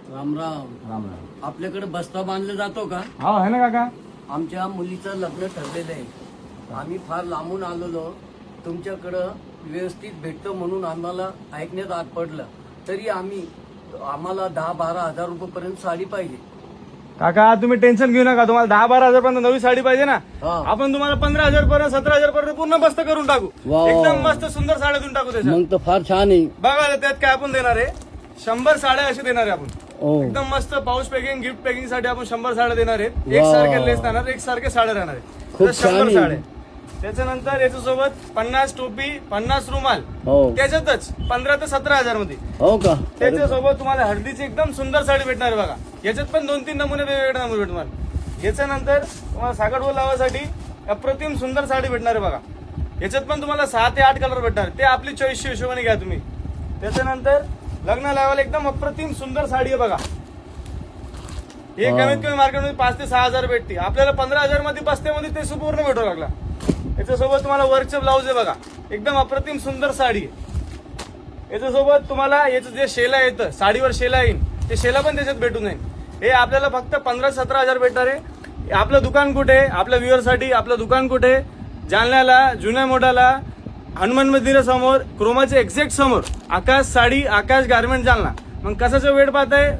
राम राम. राम राम. आपल्याकडे बस्ता बांधला जातो का? हा आहे ना काका. आमच्या मुलीचं लग्न ठरलेलं आहे. आम्ही फार लांबून आलेलो, तुमच्याकडं व्यवस्थित भेटतं म्हणून आम्हाला ऐकण्यात आत पडलं. तरी आम्हाला 10-12 हजार रुपयेपर्यंत साडी पाहिजे. काका तुम्ही टेन्शन घेऊ नका, तुम्हाला 10-12 हजार पर्यंत नवी साडी पाहिजे ना, हा. आपण तुम्हाला 15,000 पर्यंत 17,000 पर्यंत पूर्ण बस्त करून टाकू. वा. एकदम मस्त सुंदर साड्या देऊन टाकू त्याच्यात. मग तर फार छान आहे. बघा त्यात काय आपण देणार आहे, 100 साड्या अशी देणार आहे आपण. हो. एकदम मस्त पाऊस पॅकिंग गिफ्ट पॅकिंग साठी आपण 100 साड्या देणार आहेत. एकसारखे लेस राहणार, एकसारखे साड्या राहणार आहेत. खूप तर छान 100 आहे. साड्या. त्याच्यानंतर याच्यासोबत 50 टोपी, 50 रुमाल, हो. त्याच्यातच 15 ते 17,000 मध्ये. हो का? त्याच्यासोबत तुम्हाला हळदीची एकदम सुंदर साडी भेटणार आहे बघा. याच्यात पण 2-3 नमुने वेगवेगळे नमुने भेटणार. याच्यानंतर तुम्हाला साखरपुडा लावासाठी अप्रतिम सुंदर साडी भेटणार आहे बघा. याच्यात पण तुम्हाला 6 ते 8 कलर भेटणार. ते आपली चॉईसच्या हिशोबाने घ्या तुम्ही. त्याच्यानंतर लग्न लावायला एकदम अप्रतिम सुंदर साडी आहे बघा. हे कमीत कमी मार्केटमध्ये 5 ते 6 हजार भेटते. आपल्याला 15,000 मध्ये बस्त्यामध्ये ते सुपूर्ण भेटू लागला. याच्यासोबत तुम्हाला वर्कचे ब्लाऊज आहे बघा, एकदम अप्रतिम सुंदर साडी आहे. याच्यासोबत तुम्हाला याचं जे शेला येतं, साडीवर शेला येईल, ते शेला पण त्याच्यात भेटून जाईल. हे आपल्याला फक्त 15-17 हजार भेटणार आहे. आपलं दुकान कुठे आहे, आपल्या व्ह्युअरसाठी आपलं दुकान कुठे आहे? जालन्याला जुन्या मोठाला हनुमान मंदिरासमोर, क्रोमाच्या एक्झॅक्ट समोर आकाश साडी, आकाश गारमेंट जालना. मग कसाचा वेळ पाहताय?